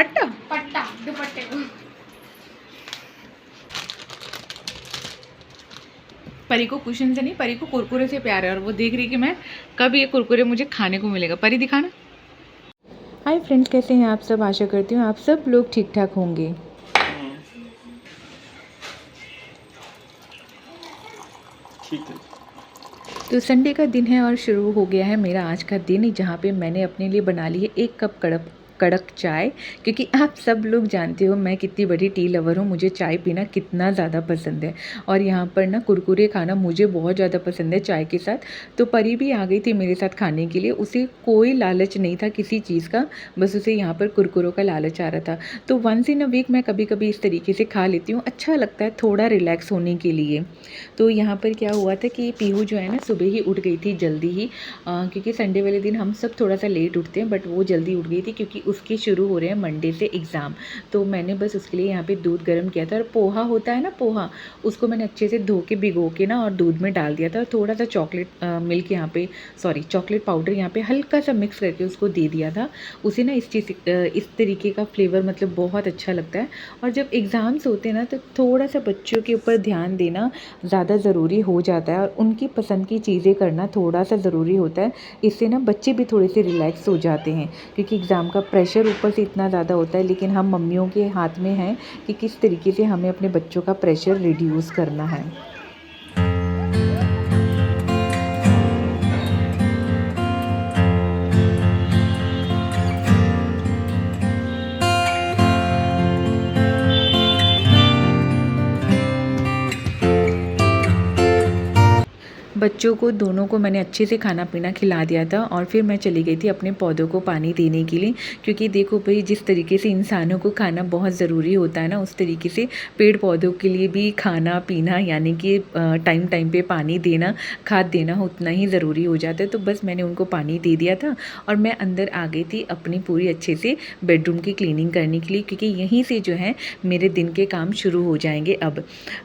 पट्टा पट्टा दुपट्टे को। परी को कुशन से नहीं, परी को कुरकुरे से प्यार है और वो देख रही कि मैं कब ये कुरकुरे मुझे खाने को मिलेगा। परी दिखाना। हाय फ्रेंड्स, कैसे हैं आप सब? आशा करती हूँ आप सब लोग ठीक ठाक होंगे। ठीक है। तो संडे का दिन है और शुरू हो गया है मेरा आज का दिन, जहाँ पे मैंने अपने लिए बना ली है 1 कप कड़क कड़क चाय, क्योंकि आप सब लोग जानते हो मैं कितनी बड़ी टी लवर हूँ, मुझे चाय पीना कितना ज़्यादा पसंद है। और यहाँ पर ना कुरकुरे खाना मुझे बहुत ज़्यादा पसंद है चाय के साथ। तो परी भी आ गई थी मेरे साथ खाने के लिए, उसे कोई लालच नहीं था किसी चीज़ का, बस उसे यहाँ पर कुरकुरों का लालच आ रहा था। तो वंस इन अ वीक मैं कभी कभी इस तरीके से खा लेती हूँ, अच्छा लगता है थोड़ा रिलैक्स होने के लिए। तो यहाँ पर क्या हुआ था कि पीहू जो है ना सुबह ही उठ गई थी जल्दी ही, क्योंकि संडे वाले दिन हम सब थोड़ा सा लेट उठते हैं, बट वो जल्दी उठ गई थी क्योंकि उसके शुरू हो रहे हैं मंडे से एग्ज़ाम। तो मैंने बस उसके लिए यहाँ पे दूध गर्म किया था, और पोहा होता है ना, पोहा उसको मैंने अच्छे से धो के भिगो के ना और दूध में डाल दिया था, और थोड़ा सा चॉकलेट मिल्क यहाँ पे, सॉरी चॉकलेट पाउडर यहाँ पे हल्का सा मिक्स करके उसको दे दिया था। उसे ना इस तरीके का फ्लेवर मतलब बहुत अच्छा लगता है। और जब एग्ज़ाम्स होते हैं ना तो थोड़ा सा बच्चों के ऊपर ध्यान देना ज़्यादा ज़रूरी हो जाता है, और उनकी पसंद की चीज़ें करना थोड़ा सा ज़रूरी होता है। इससे ना बच्चे भी थोड़े से रिलैक्स हो जाते हैं, क्योंकि एग्ज़ाम का प्रेशर ऊपर से इतना ज़्यादा होता है। लेकिन हम मम्मियों के हाथ में है कि किस तरीके से हमें अपने बच्चों का प्रेशर रिड्यूस करना है। बच्चों को दोनों को मैंने अच्छे से खाना पीना खिला दिया था, और फिर मैं चली गई थी अपने पौधों को पानी देने के लिए, क्योंकि देखो भाई जिस तरीके से इंसानों को खाना बहुत ज़रूरी होता है ना, उस तरीके से पेड़ पौधों के लिए भी खाना पीना यानी कि टाइम टाइम पे पानी देना, खाद देना उतना ही ज़रूरी हो जाता है। तो बस मैंने उनको पानी दे दिया था, और मैं अंदर आ गई थी अपनी पूरी अच्छे से बेडरूम की क्लीनिंग करने के लिए, क्योंकि यहीं से जो है मेरे दिन के काम शुरू हो जाएंगे अब।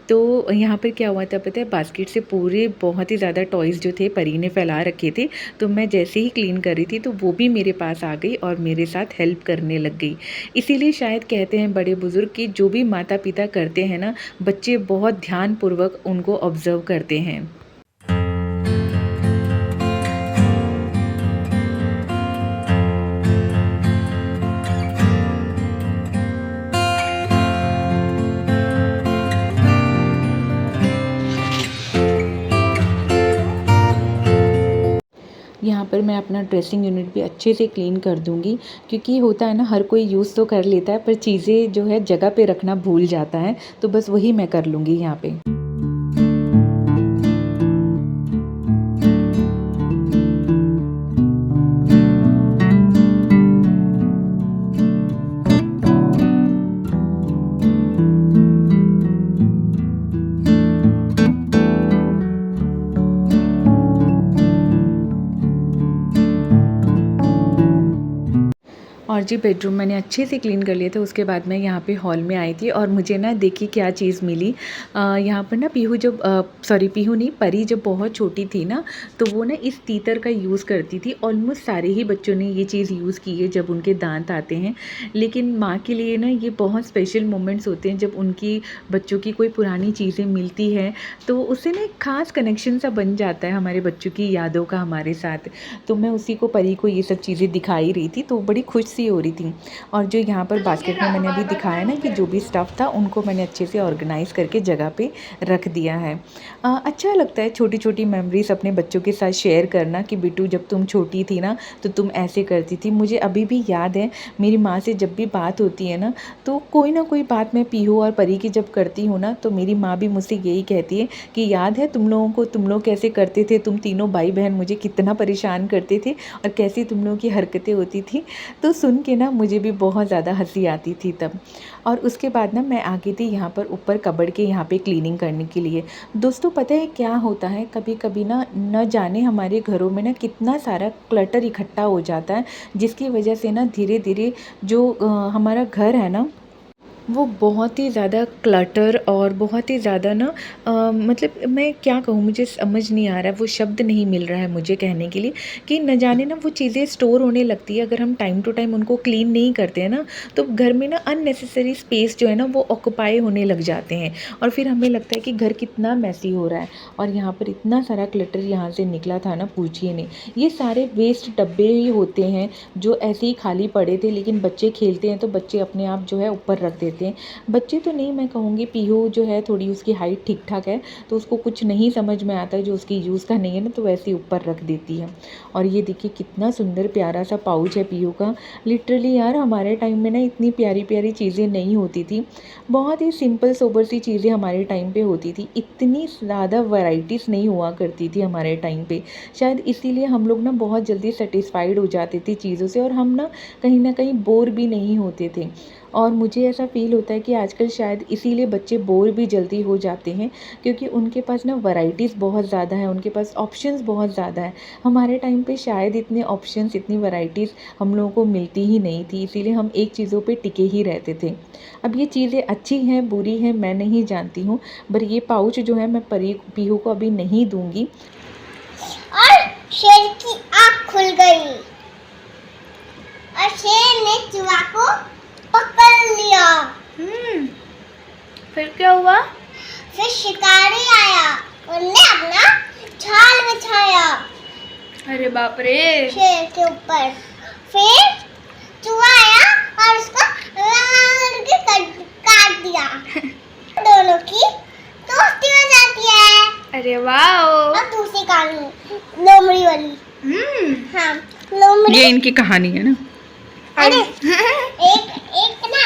तो यहाँ पर क्या हुआ था पता है, बास्केट से पूरे बहुत ही ज़्यादा टॉयज़ जो थे परी ने फैला रखे थे। तो मैं जैसे ही क्लीन कर रही थी तो वो भी मेरे पास आ गई और मेरे साथ हेल्प करने लग गई। इसीलिए शायद कहते हैं बड़े बुज़ुर्ग कि जो भी माता पिता करते हैं ना, बच्चे बहुत ध्यानपूर्वक उनको ऑब्ज़र्व करते हैं। यहाँ पर मैं अपना ड्रेसिंग यूनिट भी अच्छे से क्लीन कर दूँगी, क्योंकि होता है ना हर कोई यूज़ तो कर लेता है पर चीज़ें जो है जगह पे रखना भूल जाता है, तो बस वही मैं कर लूँगी यहाँ पे। और जी बेडरूम मैंने अच्छे से क्लीन कर लिया था। उसके बाद मैं यहाँ पे हॉल में आई थी, और मुझे ना देखिए क्या चीज़ मिली। यहाँ पर ना पीहू जब सॉरी पीहू नहीं, परी जब बहुत छोटी थी ना, तो वो ना इस तीतर का यूज़ करती थी। ऑलमोस्ट सारे ही बच्चों ने ये चीज़ यूज़ की है जब उनके दांत आते हैं। लेकिन माँ के लिए ना ये बहुत स्पेशल मोमेंट्स होते हैं जब उनकी बच्चों की कोई पुरानी चीज़ें मिलती है, तो उससे ना एक ख़ास कनेक्शन सा बन जाता है हमारे बच्चों की यादों का हमारे साथ। तो मैं उसी को परी को ये सब चीज़ें दिखाई रही थी, तो बड़ी खुश सी हो रही थी। और जो यहाँ पर बास्केट में मैंने अभी दिखाया ना कि जो भी स्टफ़ था उनको मैंने अच्छे से ऑर्गेनाइज़ करके जगह पे रख दिया है। अच्छा लगता है छोटी छोटी मेमोरीज़ अपने बच्चों के साथ शेयर करना कि बिट्टू जब तुम छोटी थी ना तो तुम ऐसे करती थी। मुझे अभी भी याद है, मेरी माँ से जब भी बात होती है ना, तो कोई ना कोई बात मैं पीहू और परी की जब करती हूँ ना, तो मेरी माँ भी मुझसे यही कहती है कि याद है तुम लोगों को, तुम लोग कैसे करते थे, तुम तीनों भाई बहन मुझे कितना परेशान करते थे और कैसी तुम लोगों की हरकतें होती थी। तो सुन के ना मुझे भी बहुत ज़्यादा हंसी आती थी तब। और उसके बाद ना मैं आ गई थी यहाँ पर ऊपर कबर्ड के यहाँ पे क्लीनिंग करने के लिए। दोस्तों पता है क्या होता है, कभी कभी ना न जाने हमारे घरों में ना कितना सारा क्लटर इकट्ठा हो जाता है, जिसकी वजह से ना धीरे धीरे जो हमारा घर है ना, वो बहुत ही ज़्यादा क्लटर और बहुत ही ज़्यादा ना मतलब मैं क्या कहूँ, मुझे समझ नहीं आ रहा है, वो शब्द नहीं मिल रहा है मुझे कहने के लिए कि न जाने ना वो चीज़ें स्टोर होने लगती है अगर हम टाइम टू टाइम उनको क्लीन नहीं करते हैं ना, तो घर में ना अननेसेसरी स्पेस जो है ना वो ऑक्यूपाई होने लग जाते हैं और फिर हमें लगता है कि घर कितना मैसी हो रहा है। और यहाँ पर इतना सारा क्लटर यहाँ से निकला था ना, पूछिए नहीं। ये सारे वेस्ट डब्बे ही होते हैं जो ऐसे ही खाली पड़े थे, लेकिन बच्चे खेलते हैं तो बच्चे अपने आप जो है ऊपर रख देते हैं। बच्चे तो नहीं, मैं कहूँगी पीहू जो है थोड़ी उसकी हाइट ठीक ठाक है, तो उसको कुछ नहीं समझ में आता है जो उसकी यूज़ का नहीं है ना, तो वैसे ही ऊपर रख देती है। और ये देखिए कितना सुंदर प्यारा सा पाउच है पीहू का। लिटरली यार हमारे टाइम में ना इतनी प्यारी प्यारी चीज़ें नहीं होती थी, बहुत ही सिंपल सोबर सी चीज़ें हमारे टाइम पे होती थी, इतनी ज़्यादा वैराइटीज़ नहीं हुआ करती थी हमारे टाइम पे। शायद इसीलिए हम लोग ना बहुत जल्दी सेटिस्फाइड हो जाते थे चीज़ों से और हम ना कहीं बोर भी नहीं होते थे। और मुझे ऐसा फ़ील होता है कि आजकल शायद इसीलिए बच्चे बोर भी जल्दी हो जाते हैं, क्योंकि उनके पास ना वैराइटीज़ बहुत ज़्यादा है, उनके पास ऑप्शंस बहुत ज़्यादा है। हमारे टाइम पे शायद इतने ऑप्शंस, इतनी वैराइटीज़ हम लोगों को मिलती ही नहीं थी, इसीलिए हम एक चीज़ों पे टिके ही रहते थे। अब ये चीज़ें अच्छी हैं, बुरी हैं, मैं नहीं जानती हूँ, पर ये पाउच जो है मैं पीहू को अभी नहीं दूँगी। और शेर की आँख खुल गई और शेर ने चूहा को पकड़ लिया। फिर क्या हुआ? फिर शिकारी आया, उसने अपना जाल बिछाया अरे बाप रे। शेर के ऊपर। फिर चूहा आया और उसको काट दिया। दोनों की दोस्ती हो जाती है। अरे वाह। और दूसरी कहानी लोमड़ी वाली। हाँ, लोमड़ी। ये इनकी कहानी है ना। अरे एक ना।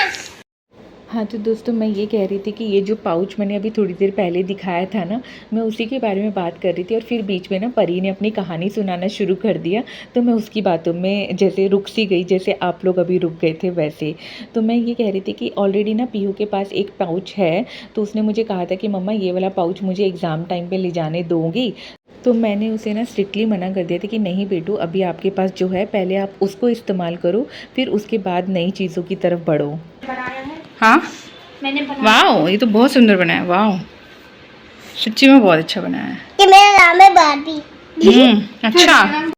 हाँ, तो दोस्तों मैं ये कह रही थी कि ये जो पाउच मैंने अभी थोड़ी देर पहले दिखाया था ना, मैं उसी के बारे में बात कर रही थी और फिर बीच में ना परी ने अपनी कहानी सुनाना शुरू कर दिया, तो मैं उसकी बातों में जैसे रुक सी गई, जैसे आप लोग अभी रुक गए थे वैसे। तो मैं ये कह रही थी कि ऑलरेडी ना पीहू के पास एक पाउच है, तो उसने मुझे कहा था कि मम्मा ये वाला पाउच मुझे एग्ज़ाम टाइम पर ले जाने दोगी। तो मैंने उसे ना स्ट्रिक्टली मना कर दिया था कि नहीं बेटू, अभी आपके पास जो है पहले आप उसको इस्तेमाल करो, फिर उसके बाद नई चीज़ों की तरफ बढ़ो। बनाया है, हाँ, मैंने बनाया। वाओ, ये तो बहुत सुंदर बना है। वाओ, सच्ची में बहुत अच्छा बना है। कि मेरा नाम है बार्बी। अच्छा।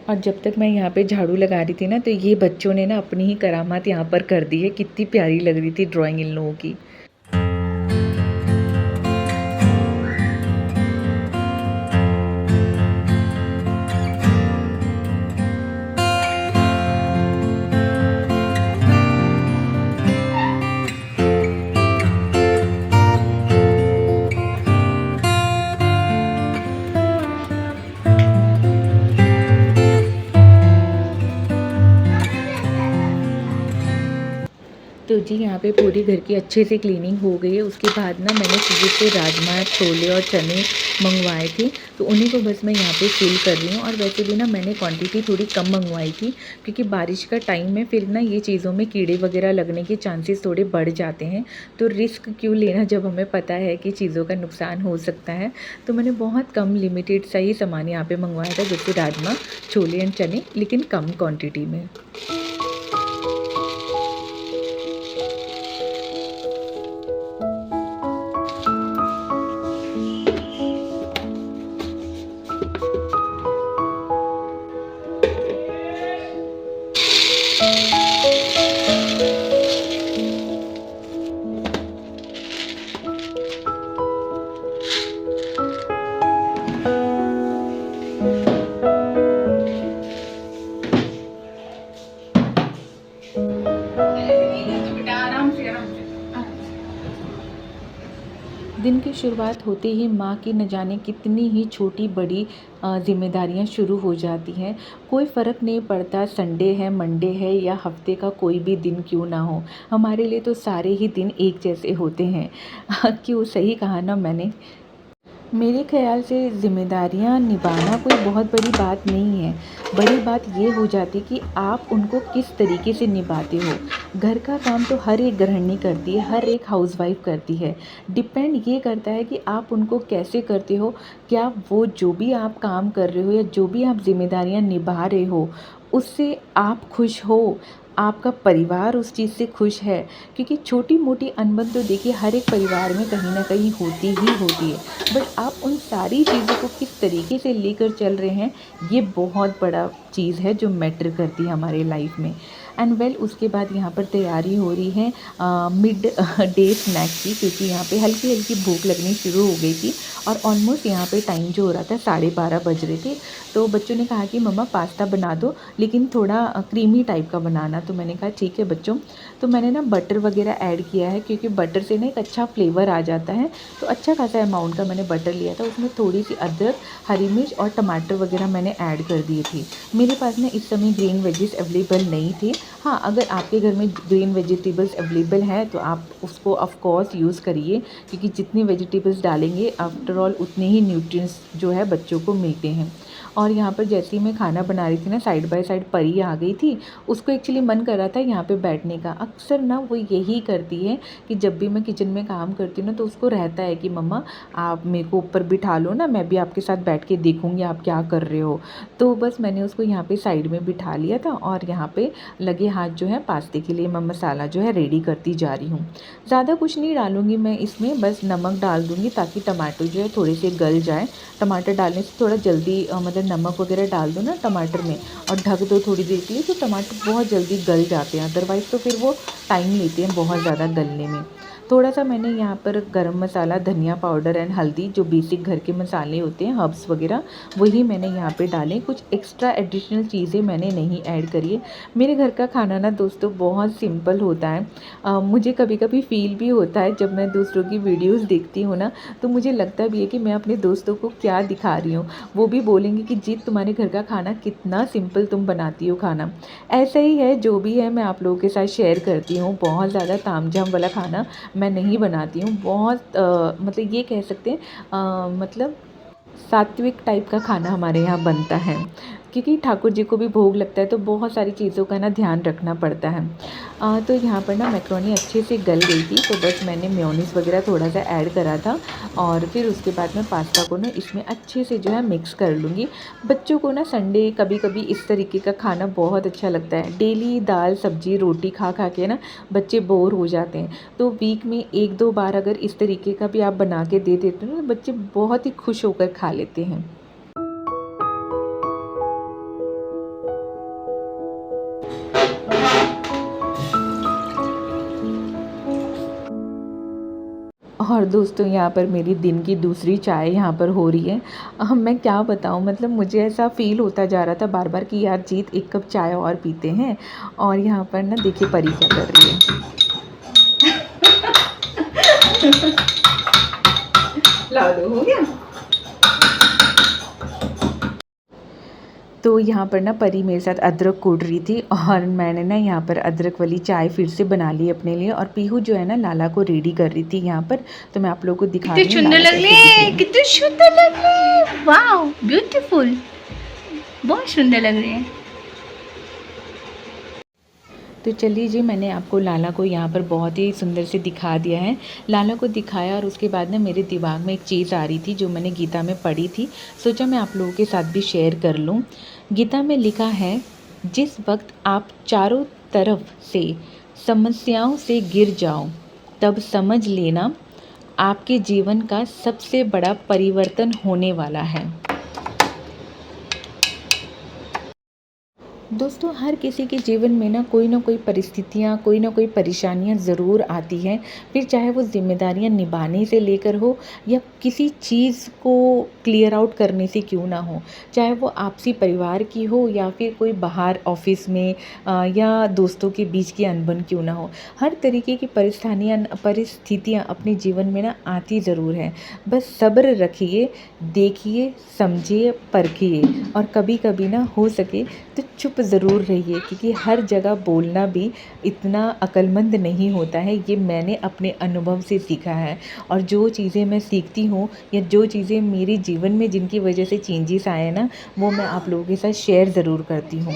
और जब तक मैं यहाँ पे झाड़ू लगा रही थी ना, तो ये बच्चों ने ना अपनी ही करामात यहाँ पर कर दी है। कितनी प्यारी लग रही थी ड्राइंग इन लोगों की। तो जी यहाँ पे पूरी घर की अच्छे से क्लीनिंग हो गई है। उसके बाद ना मैंने स्विगी से राजमा, छोले और चने मंगवाए थे, तो उन्हीं को बस मैं यहाँ पे फिल कर रही हूँ। और वैसे भी ना मैंने क्वांटिटी थोड़ी कम मंगवाई थी, क्योंकि बारिश का टाइम है, फिर ना ये चीज़ों में कीड़े वगैरह लगने के चांसेस थोड़े बढ़ जाते हैं, तो रिस्क क्यों लेना जब हमें पता है कि चीज़ों का नुकसान हो सकता है। तो मैंने बहुत कम लिमिटेड सा ही सामान यहाँ पर मंगवाया था, जैसे राजमा, छोले एंड चने, लेकिन कम क्वान्टिटी में। दिन की शुरुआत होते ही माँ की न जाने कितनी ही छोटी बड़ी ज़िम्मेदारियाँ शुरू हो जाती हैं। कोई फ़र्क नहीं पड़ता संडे है, मंडे है या हफ्ते का कोई भी दिन क्यों ना हो, हमारे लिए तो सारे ही दिन एक जैसे होते हैं। क्यों, सही कहा ना मैंने। मेरे ख़्याल से ज़िम्मेदारियाँ निभाना कोई बहुत बड़ी बात नहीं है। बड़ी बात ये हो जाती कि आप उनको किस तरीके से निभाते हो। घर का काम तो हर एक गृहिणी करती है, हर एक हाउसवाइफ़ करती है। डिपेंड ये करता है कि आप उनको कैसे करते हो। क्या वो जो भी आप काम कर रहे हो या जो भी आप ज़िम्मेदारियाँ निभा रहे हो, उससे आप खुश हो, आपका परिवार उस चीज़ से खुश है, क्योंकि छोटी मोटी अनबन तो देखिए हर एक परिवार में कहीं ना कहीं होती ही होती है, बट आप उन सारी चीज़ों को किस तरीके से लेकर चल रहे हैं, ये बहुत बड़ा चीज़ है जो मैटर करती है हमारे लाइफ में। एंड वेल उसके बाद यहाँ पर तैयारी हो रही है मिड डे स्नैक की, क्योंकि यहाँ पे हल्की हल्की भूख लगनी शुरू हो गई थी और ऑलमोस्ट यहाँ पे टाइम जो हो रहा था 12:30 बज रहे थे। तो बच्चों ने कहा कि मम्मा पास्ता बना दो, लेकिन थोड़ा क्रीमी टाइप का बनाना। तो मैंने कहा ठीक है बच्चों। तो मैंने ना बटर वगैरह ऐड किया है, क्योंकि बटर से ना एक अच्छा फ्लेवर आ जाता है। तो अच्छा खासा अमाउंट का मैंने बटर लिया था, उसमें थोड़ी सी अदरक, हरी मिर्च और टमाटर वगैरह मैंने ऐड कर दिए थे। मेरे पास ना इस समय ग्रीन वेजिस अवेलेबल नहीं थे। हाँ, अगर आपके घर में ग्रीन वेजिटेबल्स अवेलेबल हैं तो आप उसको ऑफ कोर्स यूज़ करिए, क्योंकि जितनी वेजिटेबल्स डालेंगे आफ्टर ऑल उतने ही न्यूट्रिएंट्स जो है बच्चों को मिलते हैं। और यहाँ पर जैसे ही मैं खाना बना रही थी ना, साइड बाय साइड परी आ गई थी। उसको एक्चुअली मन कर रहा था यहाँ पे बैठने का। अक्सर ना वो यही करती है कि जब भी मैं किचन में काम करती हूँ ना, तो उसको रहता है कि मम्मा आप मेरे को ऊपर बिठा लो ना, मैं भी आपके साथ बैठ के देखूँगी आप क्या कर रहे हो। तो बस मैंने उसको यहाँ पे साइड में बिठा लिया था और यहाँ पे लगे हाथ जो है पास्ते के लिए मैं मसाला जो है रेडी करती जा रही हूँ। ज़्यादा कुछ नहीं डालूँगी मैं इसमें, बस नमक डाल दूँगी ताकि टमाटर जो है थोड़े से गल जाए। टमाटर डालने से थोड़ा जल्दी मतलब नमक वगैरह डाल दो ना टमाटर में और ढक दो थोड़ी देर के लिए, तो टमाटर बहुत जल्दी गल जाते हैं। अदरवाइज़ तो फिर वो टाइम लेते हैं बहुत ज़्यादा गलने में। थोड़ा सा मैंने यहाँ पर गरम मसाला, धनिया पाउडर एंड हल्दी, जो बेसिक घर के मसाले होते हैं हर्ब्स वगैरह, वही मैंने यहाँ पे डाले। कुछ एक्स्ट्रा एडिशनल चीज़ें मैंने नहीं ऐड करी है। मेरे घर का खाना ना दोस्तों बहुत सिंपल होता है। मुझे कभी कभी फ़ील भी होता है जब मैं दूसरों की वीडियोस देखती हूँ ना, तो मुझे लगता भी है कि मैं अपने दोस्तों को क्या दिखा रही हूँ। वो भी बोलेंगे कि जीत तुम्हारे घर का खाना कितना सिंपल तुम बनाती हो खाना। ऐसा ही है, जो भी है मैं आप लोगों के साथ शेयर करती हूँ। बहुत ज़्यादा तामझाम वाला खाना मैं नहीं बनाती हूँ। बहुत मतलब ये कह सकते हैं मतलब सात्विक टाइप का खाना हमारे यहाँ बनता है, क्योंकि ठाकुर जी को भी भोग लगता है, तो बहुत सारी चीज़ों का ना ध्यान रखना पड़ता है। तो यहाँ पर ना मैक्रोनी अच्छे से गल गई थी, तो बस मैंने मेयोनीज़ वगैरह थोड़ा सा ऐड करा था और फिर उसके बाद मैं पास्ता को ना इसमें अच्छे से जो है मिक्स कर लूँगी। बच्चों को ना संडे कभी कभी इस तरीके का खाना बहुत अच्छा लगता है। डेली दाल सब्जी रोटी खा खा के ना बच्चे बोर हो जाते हैं, तो वीक में 1-2 बार अगर इस तरीके का भी आप बना के दे देते हो ना, बच्चे बहुत ही खुश होकर खा लेते हैं। और दोस्तों यहाँ पर मेरी दिन की दूसरी चाय यहाँ पर हो रही है। मैं क्या बताऊँ, मतलब मुझे ऐसा फ़ील होता जा रहा था बार बार कि यार जीत एक कप चाय और पीते हैं। और यहाँ पर ना देखिए परी क्या कर रही है। ला दो, हो गया। तो यहाँ पर ना परी मेरे साथ अदरक कूट रही थी और मैंने ना यहाँ पर अदरक वाली चाय फिर से बना ली अपने लिए। और पीहू जो है ना लाला को रेडी कर रही थी यहाँ पर, तो मैं आप लोगों को दिखा रही हूँ सुंदर लाला लग कैसे रही दिख है, रही है। कितनी सुंदर लग रही है। वाओ, ब्यूटीफुल, बहुत सुंदर लग रही है। तो चलिए जी, मैंने आपको लाला को यहाँ पर बहुत ही सुंदर से दिखा दिया है। लाला को दिखाया और उसके बाद ना मेरे दिमाग में एक चीज़ आ रही थी जो मैंने गीता में पढ़ी थी, सोचा मैं आप लोगों के साथ भी शेयर कर लूँ। गीता में लिखा है, जिस वक्त आप चारों तरफ से समस्याओं से गिर जाओ, तब समझ लेना आपके जीवन का सबसे बड़ा परिवर्तन होने वाला है। दोस्तों हर किसी के जीवन में ना कोई परिस्थितियाँ, कोई ना कोई परेशानियाँ ज़रूर आती हैं। फिर चाहे वो जिम्मेदारियाँ निभाने से लेकर हो या किसी चीज़ को क्लियर आउट करने से क्यों ना हो, चाहे वो आपसी परिवार की हो या फिर कोई बाहर ऑफिस में या दोस्तों के बीच की अनबन क्यों ना हो। हर तरीके की परिस्थितियाँ अपने जीवन में ना आती ज़रूर है। बस सब्र रखिए, देखिए, समझिए, परखिए और कभी कभी ना हो सके तो चुप ज़रूर रहिए, क्योंकि हर जगह बोलना भी इतना अक्लमंद नहीं होता है। ये मैंने अपने अनुभव से सीखा है। और जो चीज़ें मैं सीखती हूँ या जो चीज़ें मेरे जीवन में जिनकी वजह से चेंजेस आए ना, वो मैं आप लोगों के साथ शेयर ज़रूर करती हूँ।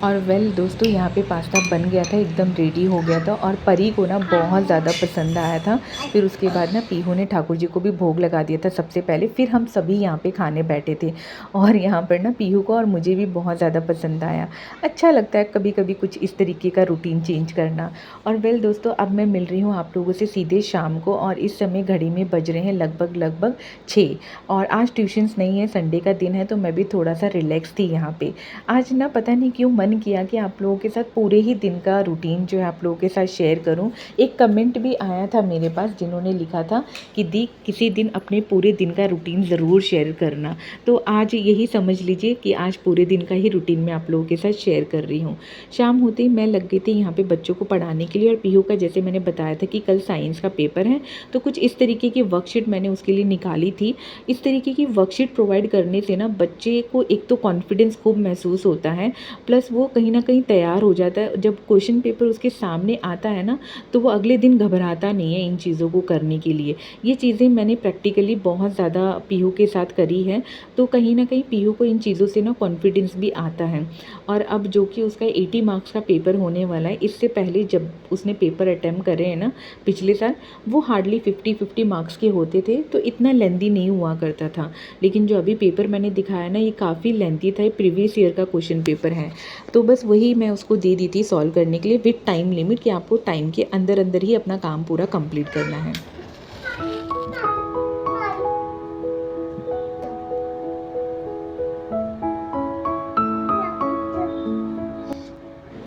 और वेल दोस्तों यहाँ पे पास्ता बन गया था, एकदम रेडी हो गया था और परी को ना बहुत ज़्यादा पसंद आया था। फिर उसके बाद ना पीहू ने ठाकुर जी को भी भोग लगा दिया था सबसे पहले, फिर हम सभी यहाँ पे खाने बैठे थे। और यहाँ पर ना पीहू को और मुझे भी बहुत ज़्यादा पसंद आया। अच्छा लगता है कभी कभी कुछ इस तरीके का रूटीन चेंज करना। और वेल दोस्तों अब मैं मिल रही हूँ आप लोगों से सीधे शाम को, और इस समय घड़ी में बज रहे हैं लगभग 6। और आज ट्यूशन्स नहीं है, संडे का दिन है, तो मैं भी थोड़ा सा रिलैक्स थी यहाँ पे। आज ना पता नहीं क्यों मन किया कि आप लोगों के साथ पूरे ही दिन का रूटीन जो है आप लोगों के साथ शेयर करूं। एक कमेंट भी आया था मेरे पास जिन्होंने लिखा था कि दी किसी दिन अपने पूरे दिन का रूटीन ज़रूर शेयर करना। तो आज यही समझ लीजिए कि आज पूरे दिन का ही रूटीन मैं आप लोगों के साथ शेयर कर रही हूँ। शाम होते ही मैं लग गई थी यहाँ पे बच्चों को पढ़ाने के लिए, और पीहू का जैसे मैंने बताया था कि कल साइंस का पेपर है, तो कुछ इस तरीके की वर्कशीट मैंने उसके लिए निकाली थी। इस तरीके की वर्कशीट प्रोवाइड करने से ना बच्चे को एक तो कॉन्फिडेंस खूब महसूस होता है, प्लस वो कहीं ना कहीं तैयार हो जाता है। जब क्वेश्चन पेपर उसके सामने आता है ना, तो वो अगले दिन घबराता नहीं है इन चीज़ों को करने के लिए। ये चीज़ें मैंने प्रैक्टिकली बहुत ज़्यादा पीहू के साथ करी है, तो कहीं ना कहीं पीहू को इन चीज़ों से ना कॉन्फिडेंस भी आता है। और अब जो कि उसका 80 मार्क्स का पेपर होने वाला है, इससे पहले जब उसने पेपर अटैम्प्ट करे हैं ना पिछले साल, वो हार्डली 50 मार्क्स के होते थे, तो इतना लेंदी नहीं हुआ करता था। लेकिन जो अभी पेपर मैंने दिखाया ना, ये काफ़ी लेंथी था, ये प्रीवियस ईयर का क्वेश्चन पेपर है। तो बस वही मैं उसको दे दी थी सॉल्व करने के लिए विद टाइम लिमिट, कि आपको टाइम के अंदर अंदर ही अपना काम पूरा कंप्लीट करना है।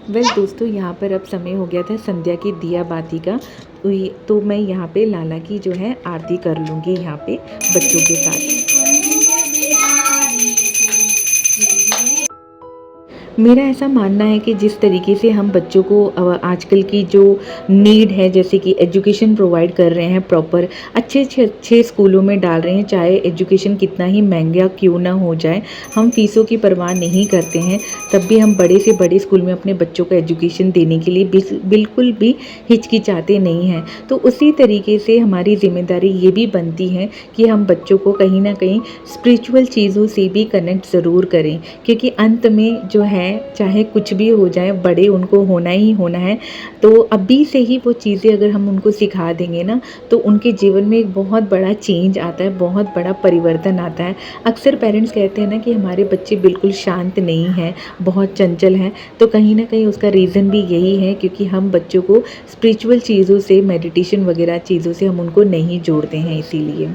वेल दोस्तों यहाँ पर अब समय हो गया था संध्या की दिया बाती का, तो मैं यहाँ पे लाला की जो है आरती कर लूँगी यहाँ पे बच्चों के साथ। मेरा ऐसा मानना है कि जिस तरीके से हम बच्चों को आजकल की जो नीड है, जैसे कि एजुकेशन प्रोवाइड कर रहे हैं प्रॉपर, अच्छे स्कूलों में डाल रहे हैं, चाहे एजुकेशन कितना ही महंगा क्यों ना हो जाए, हम फीसों की परवाह नहीं करते हैं, तब भी हम बड़े से बड़े स्कूल में अपने बच्चों को एजुकेशन देने के लिए बिल्कुल भी हिचकिचाते नहीं हैं। तो उसी तरीके से हमारी जिम्मेदारी ये भी बनती है कि हम बच्चों को कहीं ना कहीं स्पिरिचुअल चीज़ों से भी कनेक्ट ज़रूर करें, क्योंकि अंत में जो है चाहे कुछ भी हो जाए, बड़े उनको होना ही होना है। तो अभी से ही वो चीज़ें अगर हम उनको सिखा देंगे ना, तो उनके जीवन में एक बहुत बड़ा चेंज आता है, बहुत बड़ा परिवर्तन आता है। अक्सर पेरेंट्स कहते हैं ना कि हमारे बच्चे बिल्कुल शांत नहीं हैं, बहुत चंचल हैं, तो कहीं ना कहीं उसका रीज़न भी यही है, क्योंकि हम बच्चों को स्पिरिचुअल चीज़ों से, मेडिटेशन वगैरह चीज़ों से हम उनको नहीं जोड़ते हैं इसीलिए।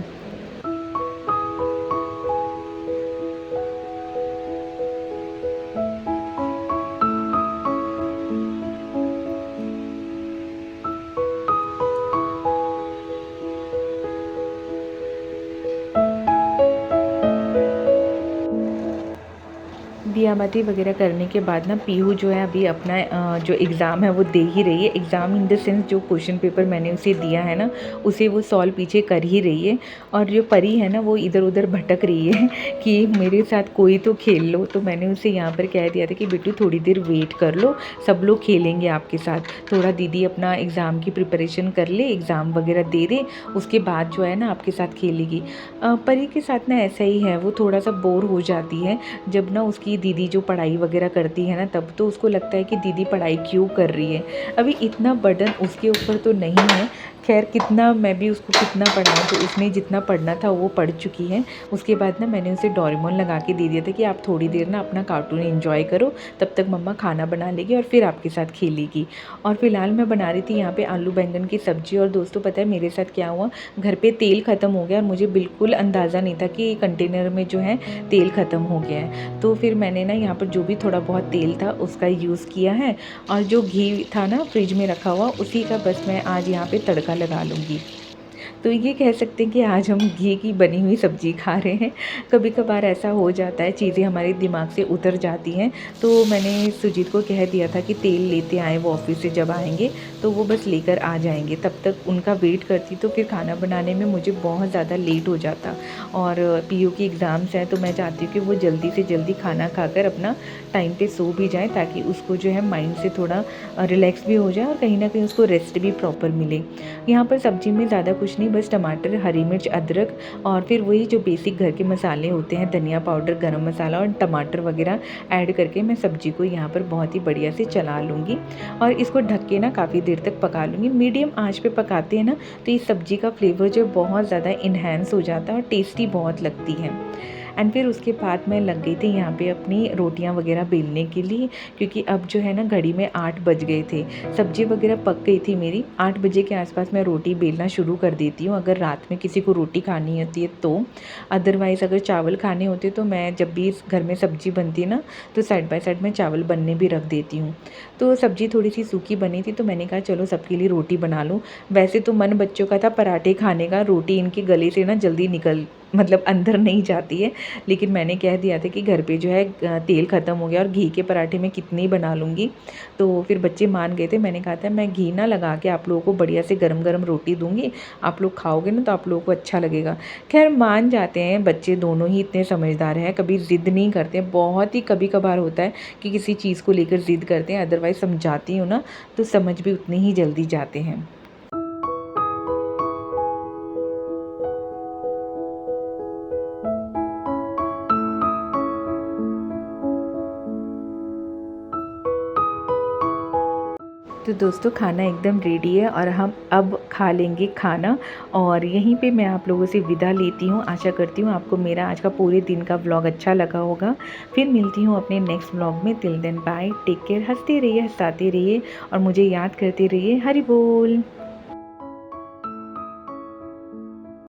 दियाबाती वगैरह करने के बाद ना पीहू जो है अभी अपना जो एग्ज़ाम है वो दे ही रही है। एग्ज़ाम इन द सेंस जो क्वेश्चन पेपर मैंने उसे दिया है ना, उसे वो सॉल्व पीछे कर ही रही है। और जो परी है ना, वो इधर उधर भटक रही है कि मेरे साथ कोई तो खेल लो। तो मैंने उसे यहाँ पर कह दिया था कि बेटू थोड़ी देर वेट कर लो, सब लोग खेलेंगे आपके साथ, थोड़ा दीदी अपना एग्ज़ाम की प्रिपरेशन कर ले, एग्ज़ाम वगैरह दे दे, उसके बाद जो है ना आपके साथ खेलेगी। परी के साथ ना ऐसा ही है, वो थोड़ा सा बोर हो जाती है जब ना उसकी दीदी जो पढ़ाई वगैरह करती है ना, तब तो उसको लगता है कि दीदी पढ़ाई क्यों कर रही है। अभी इतना बर्डन उसके ऊपर तो नहीं है, खैर कितना मैं भी उसको कितना पढ़ाऊँ, तो उसने जितना पढ़ना था वो पढ़ चुकी है। उसके बाद ना मैंने उसे डोरेमोन लगा के दे दिया था कि आप थोड़ी देर ना अपना कार्टून एंजॉय करो, तब तक मम्मा खाना बना लेगी और फिर आपके साथ खेलेगी। और फिलहाल मैं बना रही थी यहाँ पे आलू बैंगन की सब्ज़ी। और दोस्तों पता है मेरे साथ क्या हुआ, घर पे तेल ख़त्म हो गया और मुझे बिल्कुल अंदाज़ा नहीं था कि कंटेनर में जो है तेल ख़त्म हो गया है। तो फिर मैंने ना यहाँ पर जो भी थोड़ा बहुत तेल था उसका यूज़ किया है, और जो घी था ना फ्रिज में रखा हुआ, उसी का बस मैं आज यहाँ पे तड़का लगा लूँगी। तो ये कह सकते हैं कि आज हम घी की बनी हुई सब्ज़ी खा रहे हैं। कभी कभार ऐसा हो जाता है, चीज़ें हमारे दिमाग से उतर जाती हैं। तो मैंने सुजीत को कह दिया था कि तेल लेते आए, वो ऑफिस से जब आएंगे तो वो बस लेकर आ जाएंगे, तब तक उनका वेट करती, तो फिर खाना बनाने में मुझे बहुत ज़्यादा लेट हो जाता। और पीयू की एग्ज़ाम्स हैं, तो मैं चाहती हूँ कि वो जल्दी से जल्दी खाना खाकर अपना टाइम पे सो भी जाए, ताकि उसको जो है माइंड से थोड़ा रिलैक्स भी हो जाए और कहीं ना कहीं उसको रेस्ट भी प्रॉपर मिले। यहाँ पर सब्ज़ी में ज़्यादा कुछ नहीं बस टमाटर, हरी मिर्च, अदरक और फिर वही जो बेसिक घर के मसाले होते हैं, धनिया पाउडर, गरम मसाला और टमाटर वगैरह ऐड करके मैं सब्ज़ी को यहाँ पर बहुत ही बढ़िया से चला लूँगी और इसको ढक के ना काफ़ी देर तक पका लूँगी। मीडियम आँच पे पकाते हैं ना तो इस सब्ज़ी का फ्लेवर जो बहुत ज़्यादा इन्हेंस हो जाता है और टेस्टी बहुत लगती है। एंड फिर उसके बाद मैं लग गई थी यहाँ पे अपनी रोटियाँ वगैरह बेलने के लिए, क्योंकि अब जो है ना घड़ी में 8 बज गए थे। सब्ज़ी वगैरह पक गई थी मेरी। 8 बजे के आसपास मैं रोटी बेलना शुरू कर देती हूँ अगर रात में किसी को रोटी खानी होती है तो। अदरवाइज़ अगर चावल खाने होते तो मैं जब भी इस घर में सब्ज़ी बनती है ना तो साइड बाय साइड में चावल बनने भी रख देती हूँ। तो सब्ज़ी थोड़ी सी सूखी बनी थी तो मैंने कहा चलो सबके लिए रोटी बना लूँ। वैसे तो मन बच्चों का था पराठे खाने का, रोटी इनके गले से ना जल्दी निकल मतलब अंदर नहीं जाती है, लेकिन मैंने कह दिया था कि घर पे जो है तेल ख़त्म हो गया और घी के पराठे मैं कितने ही बना लूँगी। तो फिर बच्चे मान गए थे। मैंने कहा था मैं घी ना लगा के आप लोगों को बढ़िया से गरम गरम रोटी दूँगी, आप लोग खाओगे ना तो आप लोगों को अच्छा लगेगा। खैर मान जाते हैं, बच्चे दोनों ही इतने समझदार हैं, कभी ज़िद नहीं करते। बहुत ही कभी कभार होता है कि किसी चीज़ को लेकर ज़िद करते हैं, अदरवाइज़ समझाती हूँ ना तो समझ भी उतनी ही जल्दी जाते हैं। तो दोस्तों खाना एकदम रेडी है और हम अब खा लेंगे खाना और यहीं पे मैं आप लोगों से विदा लेती हूँ। आशा करती हूँ आपको मेरा आज का पूरे दिन का व्लॉग अच्छा लगा होगा। फिर मिलती हूँ अपने नेक्स्ट व्लॉग में। Till then bye, take care, हंसते रहिए, हंसाते रहिए और मुझे याद करते रहिए। हरि बोल।